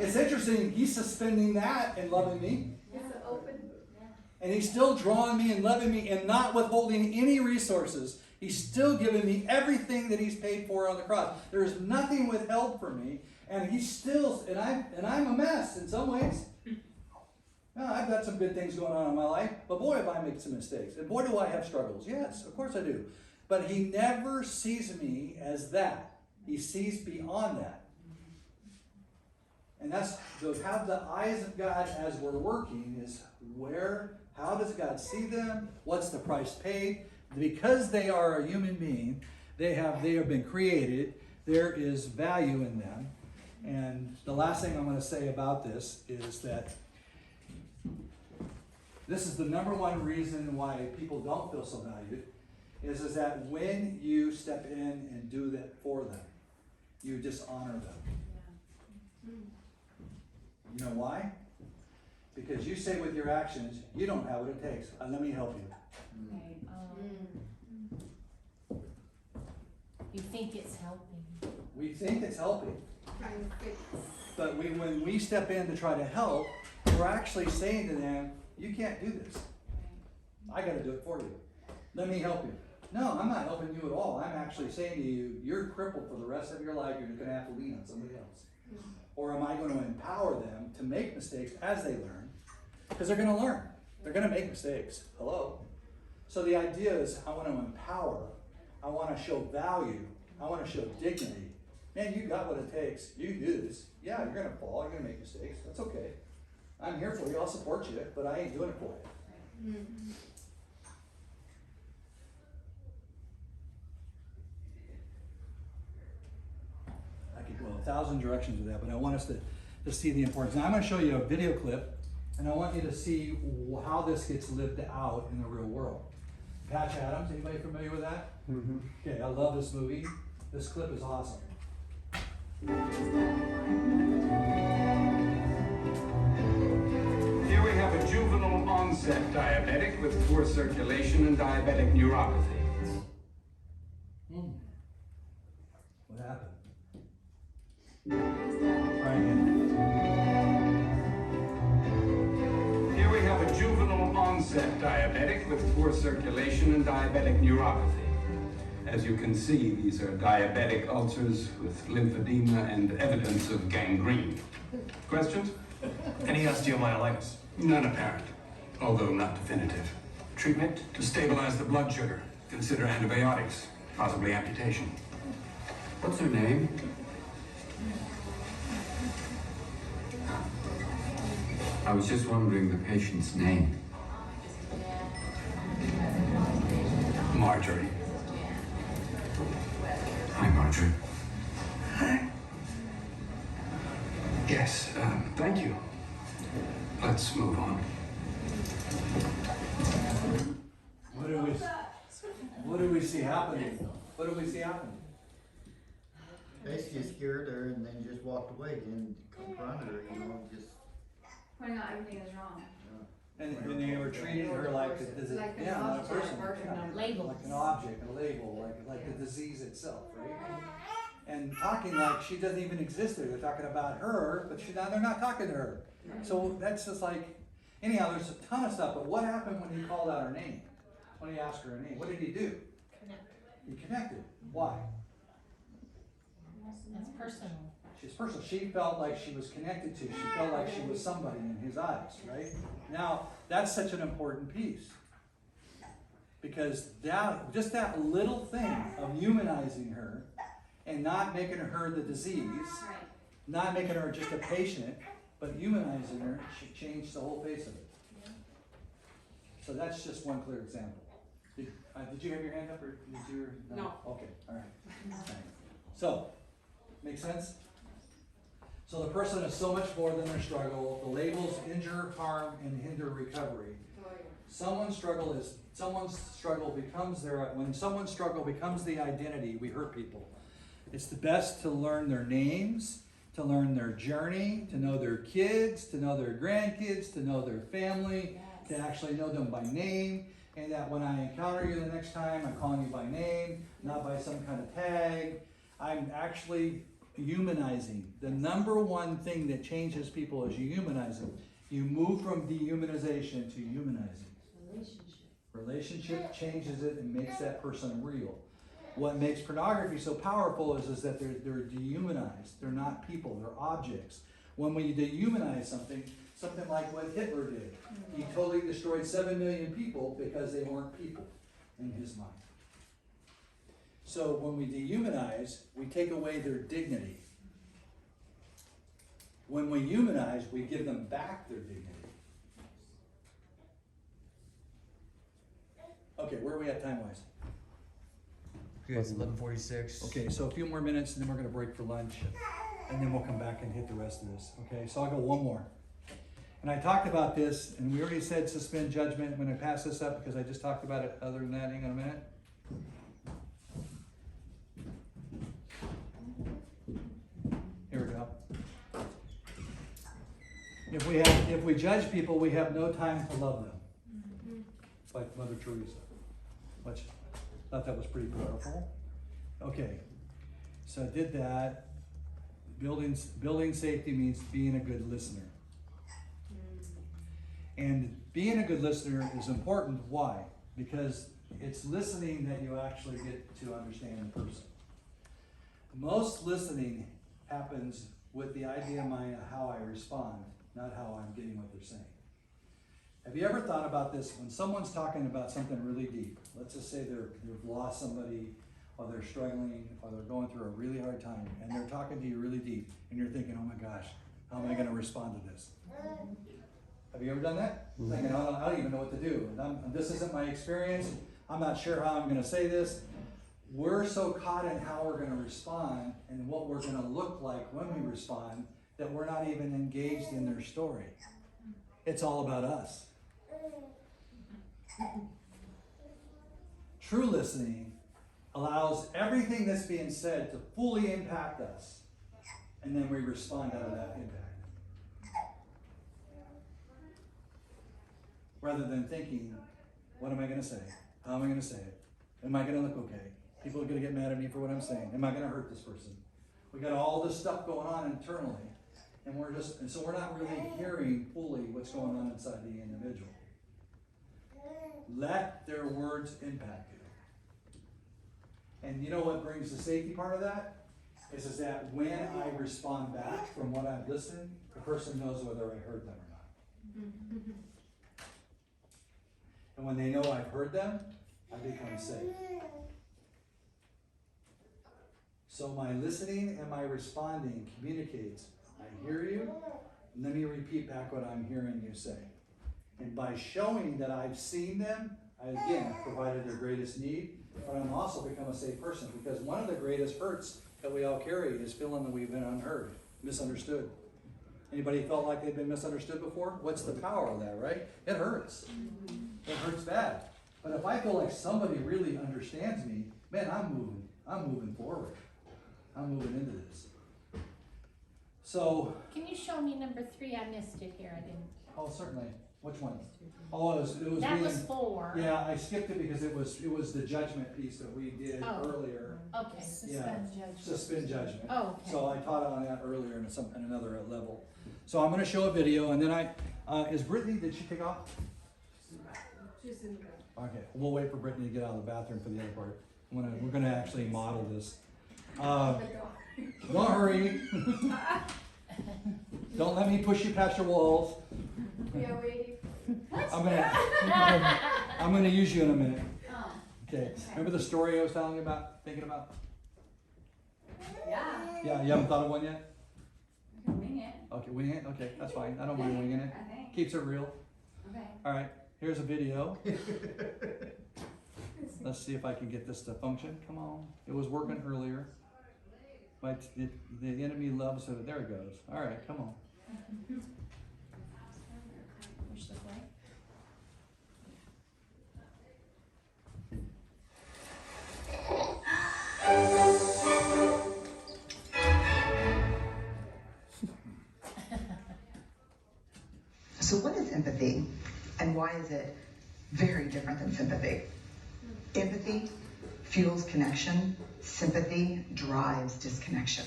[SPEAKER 1] it's interesting, He's suspending that and loving me.
[SPEAKER 3] It's open.
[SPEAKER 1] And He's still drawing me and loving me and not withholding any resources. He's still giving me everything that He's paid for on the cross. There is nothing withheld from me, and He's still, and I'm a mess in some ways. Now, I've got some good things going on in my life, but boy, have I made some mistakes. And boy, do I have struggles. Yes, of course I do. But He never sees me as that. He sees beyond that. And that's, so have the eyes of God as we're working is how does God see them? What's the price paid? Because they are a human being, they have been created, there is value in them. And the last thing I'm going to say about this is that this is the number one reason why people don't feel so valued, is that when you step in and do that for them, you dishonor them. You know why? Because you say with your actions, you don't have what it takes. Let me help you.
[SPEAKER 5] Okay. You think it's helping.
[SPEAKER 1] We think it's helping. But when we step in to try to help, we're actually saying to them, you can't do this. I got to do it for you. Let me help you. No, I'm not helping you at all. I'm actually saying to you, you're crippled for the rest of your life. You're going to have to lean on somebody else. Or am I going to empower them to make mistakes as they learn? Because they're going to learn. They're going to make mistakes. Hello? So the idea is I want to empower. I want to show value. I want to show dignity. Man, you got what it takes. You can do this. Yeah, you're going to fall. You're going to make mistakes. That's okay. I'm here for you. I'll support you, but I ain't doing it for you. I could go 1,000 directions with that, but I want us to see the importance. Now I'm going to show you a video clip And I want you to see how this gets lived out in the real world. Patch Adams, anybody familiar with that?
[SPEAKER 2] Mm-hmm.
[SPEAKER 1] Okay, I love this movie. This clip is awesome.
[SPEAKER 6] Here we have a juvenile onset diabetic with poor circulation and diabetic neuropathy.
[SPEAKER 1] What happened? Try again.
[SPEAKER 6] Here we have a juvenile onset diabetic with poor circulation and diabetic neuropathy. As you can see, these are diabetic ulcers with lymphedema and evidence of gangrene. Questions?
[SPEAKER 7] Any osteomyelitis?
[SPEAKER 6] None apparent, although not definitive. Treatment to stabilize the blood sugar. Consider antibiotics, possibly amputation. What's her name?
[SPEAKER 8] I was just wondering the patient's name.
[SPEAKER 6] Marjorie.
[SPEAKER 8] Hi, Marjorie.
[SPEAKER 6] Yes, thank you. Let's move on.
[SPEAKER 1] What do we see happening? What do we see happening?
[SPEAKER 2] Basically scared her and then just walked away, didn't confront her, just.
[SPEAKER 3] Pointing out everything is wrong.
[SPEAKER 1] And they were treating her like a,
[SPEAKER 3] Like an
[SPEAKER 1] yeah, not a
[SPEAKER 3] object
[SPEAKER 1] person,
[SPEAKER 3] or
[SPEAKER 1] yeah,
[SPEAKER 5] label.
[SPEAKER 1] like an object, a label, like the disease itself, right? And talking like she doesn't even exist there. They're talking about her, but they're not talking to her. So that's just like, anyhow, there's a ton of stuff. But what happened when he called out her name? When he asked her her name, what did he do? He connected. Why?
[SPEAKER 5] That's personal.
[SPEAKER 1] She's personal. She felt like she was connected to. She felt like she was somebody in his eyes, right? Now, that's such an important piece. Because just that little thing of humanizing her and not making her the disease, not making her just a patient, but humanizing her, she changed the whole face of it. So that's just one clear example. Did you have your hand up, or did you?
[SPEAKER 4] No.
[SPEAKER 1] Okay, all right. Okay. So, make sense? So the person is so much more than their struggle. The labels injure, harm, and hinder recovery. Someone's struggle becomes when someone's struggle becomes the identity, we hurt people. It's the best to learn their names, to learn their journey, to know their kids, to know their grandkids, to know their family, to actually know them by name, and that when I encounter you the next time, I'm calling you by name, not by some kind of tag. I'm actually humanizing. The number one thing that changes people is you humanize them. You move from dehumanization to humanizing. Relationship changes it and makes that person real. What makes pornography so powerful is that they're dehumanized. They're not people, they're objects. When we dehumanize something like what Hitler did, he totally destroyed 7 million people because they weren't people in his mind. So when we dehumanize, we take away their dignity. When we humanize, we give them back their dignity. Okay, where are we at time-wise?
[SPEAKER 7] Okay, it's 11:46.
[SPEAKER 1] Okay, so a few more minutes and then we're gonna break for lunch. And then we'll come back and hit the rest of this. Okay, so I'll go one more. And I talked about this, and we already said suspend judgment. I'm gonna pass this up because I just talked about it. Other than that, hang on a minute. Here we go. If we judge people, we have no time to love them. Like Mother Teresa, which I thought that was pretty powerful. Okay, so I did that. Building safety means being a good listener. And being a good listener is important. Why? Because it's listening that you actually get to understand the person. Most listening happens with the idea in mind of how I respond, not how I'm getting what they're saying. Have you ever thought about this when someone's talking about something really deep? Let's just say they've lost somebody, or they're struggling, or they're going through a really hard time, and they're talking to you really deep, and you're thinking, oh my gosh, how am I going to respond to this? Have you ever done that? Thinking, I don't even know what to do. And this isn't my experience. I'm not sure how I'm going to say this. We're so caught in how we're going to respond and what we're going to look like when we respond that we're not even engaged in their story. It's all about us. True listening allows everything that's being said to fully impact us, and then we respond out of that impact. Rather than thinking, what am I going to say? How am I going to say it? Am I going to look okay? People are going to get mad at me for what I'm saying. Am I going to hurt this person? We got all this stuff going on internally, and so we're not really hearing fully what's going on inside the individual. Let their words impact you. And you know what brings the safety part of that? Is that when I respond back from what I've listened, the person knows whether I heard them or not. And when they know I've heard them, I become safe. So my listening and my responding communicates, I hear you, and let me repeat back what I'm hearing you say. And by showing that I've seen them, I again provided their greatest need, but I'm also become a safe person, because one of the greatest hurts that we all carry is feeling that we've been unheard, misunderstood. Anybody felt like they've been misunderstood before? What's the power of that, right? It hurts. It hurts bad. But if I feel like somebody really understands me, man, I'm moving forward. I'm moving into this. So.
[SPEAKER 5] Can you show me number 3? I missed it here. I didn't.
[SPEAKER 1] Oh, certainly. Which one? Oh, it was
[SPEAKER 5] That
[SPEAKER 1] being,
[SPEAKER 5] was 4.
[SPEAKER 1] Yeah, I skipped it because it was the judgment piece that we did earlier.
[SPEAKER 5] Okay.
[SPEAKER 1] Suspend judgment. Suspend judgment.
[SPEAKER 5] Oh, okay.
[SPEAKER 1] So I taught on that earlier in another level. So I'm going to show a video, and then is Brittany, did she take off?
[SPEAKER 4] She's in the back.
[SPEAKER 1] Okay, we'll wait for Brittany to get out of the bathroom for the other part. We're going to actually model this. Don't hurry. Don't let me push you past your walls.
[SPEAKER 3] We are waiting.
[SPEAKER 1] I'm gonna use you in a minute.
[SPEAKER 3] Oh.
[SPEAKER 1] Okay. Remember the story I was telling you about, thinking about?
[SPEAKER 3] Yeah.
[SPEAKER 1] Yeah, you haven't thought of one yet?
[SPEAKER 3] I can wing it,
[SPEAKER 1] Okay, wing it? Okay, that's fine. I don't mind winging it.
[SPEAKER 3] I think.
[SPEAKER 1] Keeps it real.
[SPEAKER 3] Okay.
[SPEAKER 1] Alright, here's a video. Let's see if I can get this to function. Come on. It was working earlier. But the enemy loves it. There it goes. Alright, come on.
[SPEAKER 5] Push the play.
[SPEAKER 9] So what is empathy, and why is it very different than sympathy? Empathy fuels connection. Sympathy drives disconnection.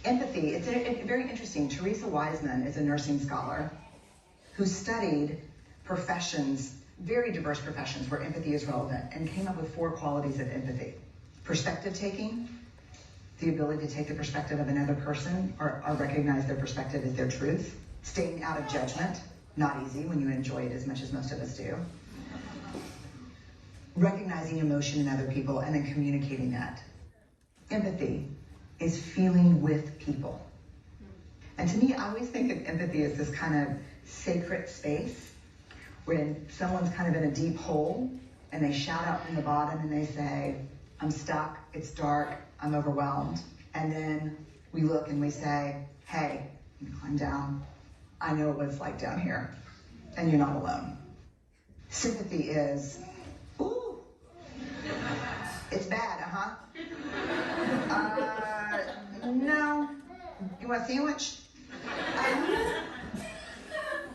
[SPEAKER 9] Empathy, it's very interesting. Teresa Wiseman is a nursing scholar who studied professions, very diverse professions where empathy is relevant, and came up with 4 qualities of empathy. Perspective taking, the ability to take the perspective of another person or recognize their perspective as their truth. Staying out of judgment, not easy when you enjoy it as much as most of us do. Recognizing emotion in other people and then communicating that. Empathy is feeling with people. And to me, I always think of empathy as this kind of sacred space when someone's kind of in a deep hole and they shout out from the bottom and they say, I'm stuck, it's dark, I'm overwhelmed. And then we look and we say, hey, you climb down. I know what it's like down here, and you're not alone. Sympathy is, ooh, it's bad, no, you want a sandwich?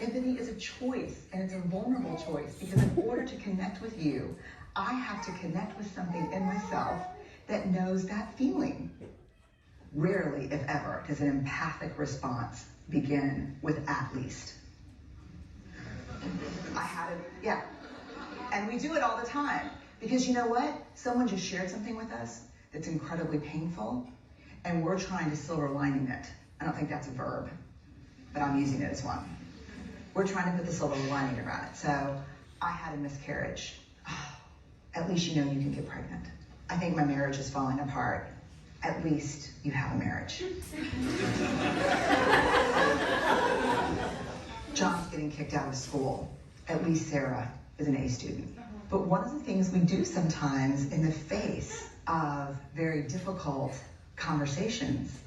[SPEAKER 9] Empathy is a choice, and it's a vulnerable choice, because in order to connect with you, I have to connect with something in myself that knows that feeling. Rarely, if ever, does an empathic response begin with at least. I had it, yeah. And we do it all the time. Because you know what? Someone just shared something with us that's incredibly painful, and we're trying to silver lining it. I don't think that's a verb, but I'm using it as one. We're trying to put the silver lining around it. So, I had a miscarriage. Oh, at least you know you can get pregnant. I think my marriage is falling apart. At least you have a marriage. John's getting kicked out of school. At least Sarah is an A student. But one of the things we do sometimes in the face of very difficult conversations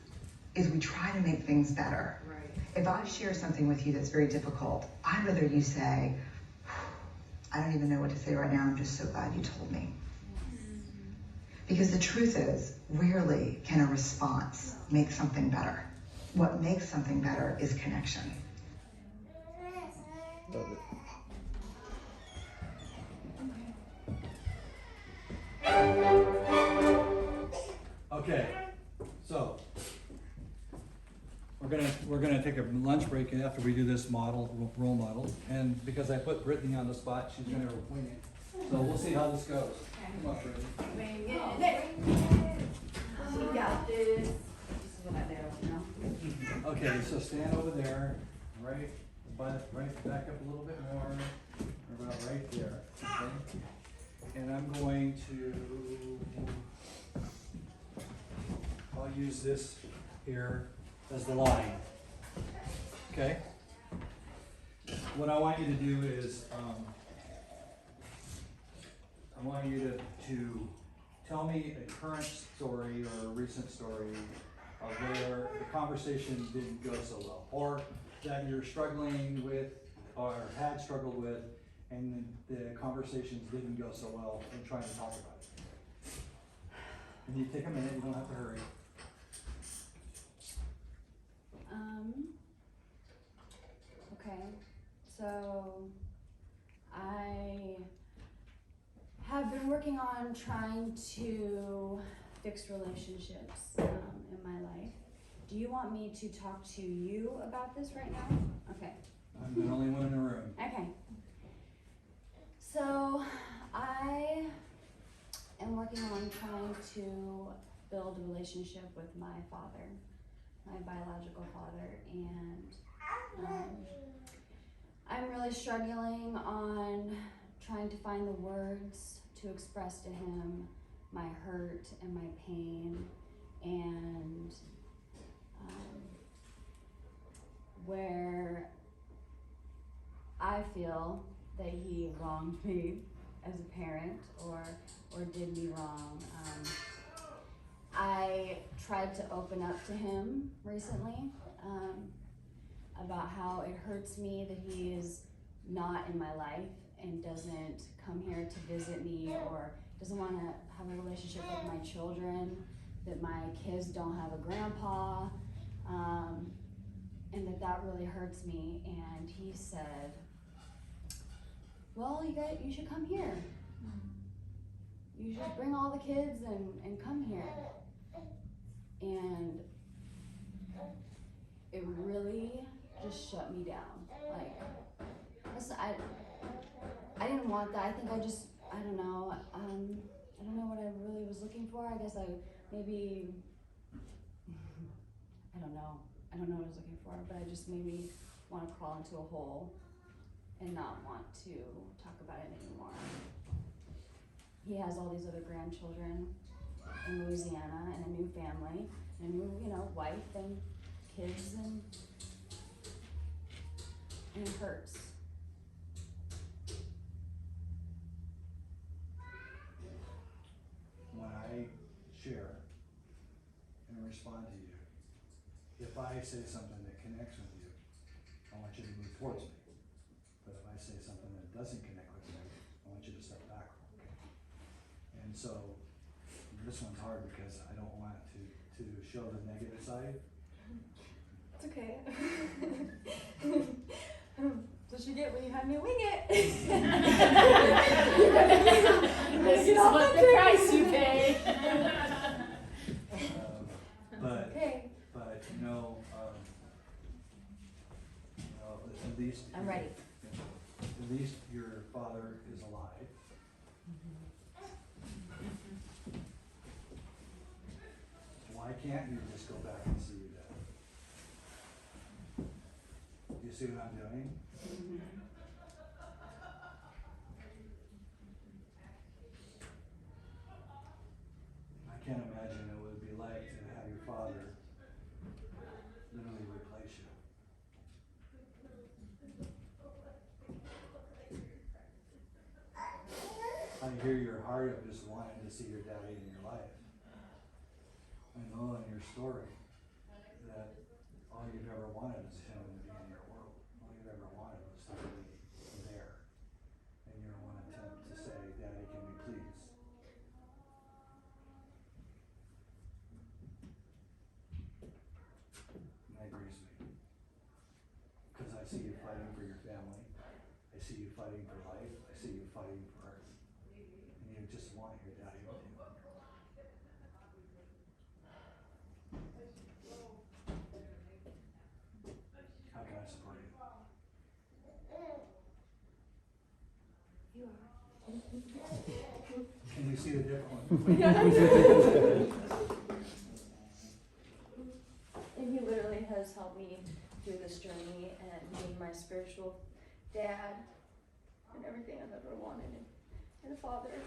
[SPEAKER 9] is we try to make things better.
[SPEAKER 4] Right.
[SPEAKER 9] If I share something with you that's very difficult, I'd rather you say, I don't even know what to say right now, I'm just so glad you told me. Because the truth is, rarely can a response make something better. What makes something better is connection.
[SPEAKER 1] Okay, so we're gonna take a lunch break after we do this role model, and because I put Brittany on the spot, she's gonna wing it. So we'll see how this goes. Come on, Brittany.
[SPEAKER 3] Wing it. She got this. This is what I do, you know?
[SPEAKER 1] Okay, so stand over there, right back up a little bit more, about right there, okay? And I'm going to, I'll use this here as the line, okay? What I want you to do is, I want you to tell me a current story or a recent story of where the conversation didn't go so well, or that you're struggling with or had struggled with, and the conversations didn't go so well in trying to talk about it. And you take a minute, you don't have to hurry.
[SPEAKER 3] Okay, so I have been working on trying to fix relationships in my life. Do you want me to talk to you about this right now? Okay.
[SPEAKER 1] I'm the only one in the room.
[SPEAKER 3] Okay. So I am working on trying to build a relationship with my father, my biological father, and I'm really struggling on trying to find the words to express to him my hurt and my pain, and where I feel that he wronged me as a parent or did me wrong. I tried to open up to him recently about how it hurts me that he is not in my life and doesn't come here to visit me or doesn't want to have a relationship with my children, that my kids don't have a grandpa, and that really hurts me. And he said, well, you should come here. You should bring all the kids and come here. And it really just shut me down. Like, I didn't want that. I think I don't know. I don't know what I really was looking for. I guess I don't know. I don't know what I was looking for, but it just made me want to crawl into a hole and not want to talk about it anymore. He has all these other grandchildren in Louisiana and a new family and a new, wife and kids, and it hurts.
[SPEAKER 1] When I share and respond to you, if I say something that connects with you, I want you to move towards me. But if I say something that doesn't connect with you, I want you to step back. And so this one's hard because I don't want to show the negative side.
[SPEAKER 3] It's okay. That's what you get when you have me wing it.
[SPEAKER 5] This is what the price you pay.
[SPEAKER 1] But
[SPEAKER 3] Okay.
[SPEAKER 1] At least
[SPEAKER 3] I'm ready.
[SPEAKER 1] At least your father is alive. Why can't you just go back and see your dad? You see what I'm doing? I can't imagine what it would be like to have your father literally replace you. I hear your heart of just wanting to see your daddy in your life. I know in your story that all you've ever wanted is him in see you fighting for life. I see you fighting for it. And you just want your daddy with you. How can I support you? Can we see the different one?
[SPEAKER 3] And he literally has helped me through this journey and being my spiritual dad and everything I've ever wanted and a father.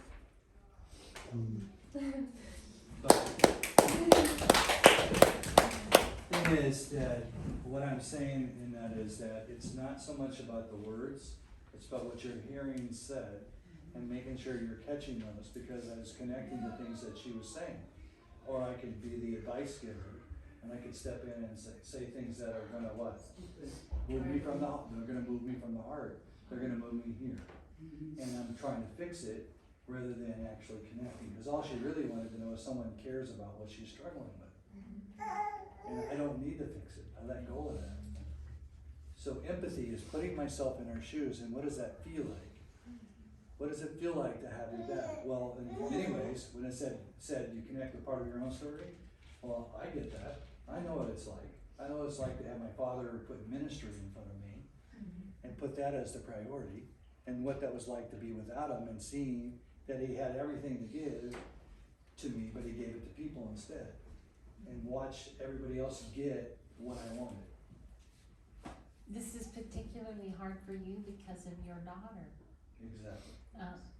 [SPEAKER 1] But thing is that what I'm saying in that is that it's not so much about the words, it's about what you're hearing said and making sure you're catching those, because I was connecting the things that she was saying. Or I could be the advice giver and I could step in and say things that are gonna what? Move me from they're gonna move me from the heart. They're gonna move me here. And I'm trying to fix it rather than actually connecting. Because all she really wanted to know is someone cares about what she's struggling with. And I don't need to fix it. I let go of that. So empathy is putting myself in her shoes, and what does that feel like? What does it feel like to have your dad? Well, in many ways, when it said you connect with part of your own story, well, I get that. I know what it's like. I know what it's like to have my father put ministry in front of me and put that as the priority, and what that was like to be without him and seeing that he had everything to give to me, but he gave it to people instead, and watch everybody else get what I wanted.
[SPEAKER 5] This is particularly hard for you because of your daughter.
[SPEAKER 1] Exactly.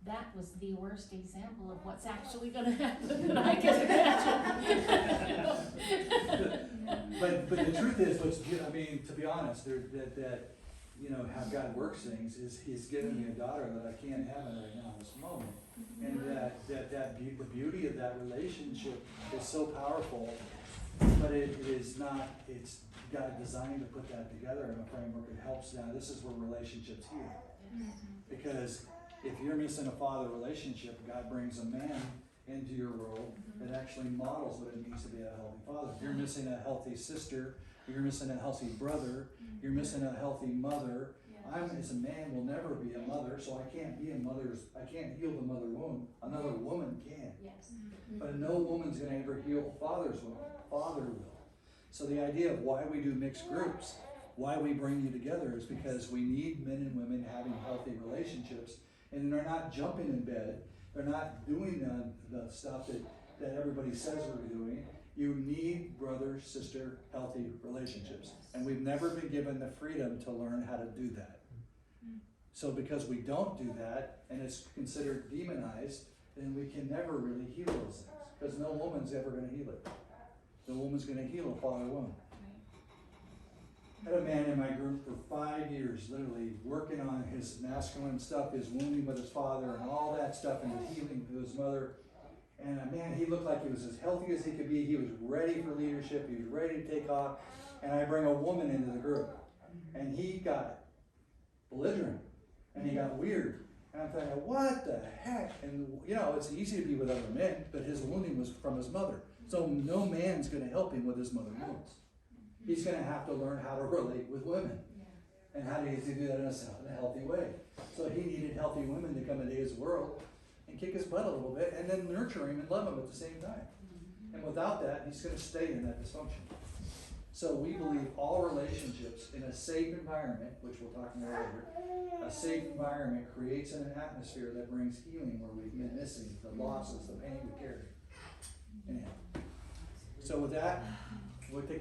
[SPEAKER 5] That was the worst example of what's actually gonna happen that I can imagine.
[SPEAKER 1] But the truth is, I mean, to be honest, that you know, how God works things is He's given me a daughter that I can't have right now in this moment. And the beauty of that relationship is so powerful, but it's God designed to put that together in a framework that helps. Now, this is where relationships heal. Because if you're missing a father relationship, God brings a man into your world that actually models what it means to be a healthy father. If you're missing a healthy sister, you're missing a healthy brother, you're missing a healthy mother. I, as a man, will never be a mother, so I can't I can't heal the mother wound. Another woman can.
[SPEAKER 3] Yes.
[SPEAKER 1] But no woman's gonna ever heal father's wound. Father will. So the idea of why we do mixed groups, why we bring you together, is because we need men and women having healthy relationships, and they're not jumping in bed, they're not doing the stuff that everybody says we're doing. You need brother, sister, healthy relationships. And we've never been given the freedom to learn how to do that. So because we don't do that, and it's considered demonized, then we can never really heal those things. Because no woman's ever gonna heal it. No woman's gonna heal a father wound. I had a man in my group for 5 years, literally working on his masculine stuff, his wounding with his father and all that stuff, and his healing with his mother. And man, he looked like he was as healthy as he could be. He was ready for leadership. He was ready to take off. And I bring a woman into the group, and he got belligerent, and he got weird. And I'm thinking, what the heck? And you know, it's easy to be with other men, but his wounding was from his mother. So no man's going to help him with his mother wounds. He's going to have to learn how to relate with women. And how do you do that in a healthy way? So he needed healthy women to come into his world and kick his butt a little bit, and then nurture him and love him at the same time. And without that, he's going to stay in that dysfunction. So we believe all relationships in a safe environment, which we'll talk more later, a safe environment creates an atmosphere that brings healing where we've been missing the losses, the pain we carry. Anyhow. So with that, we'll take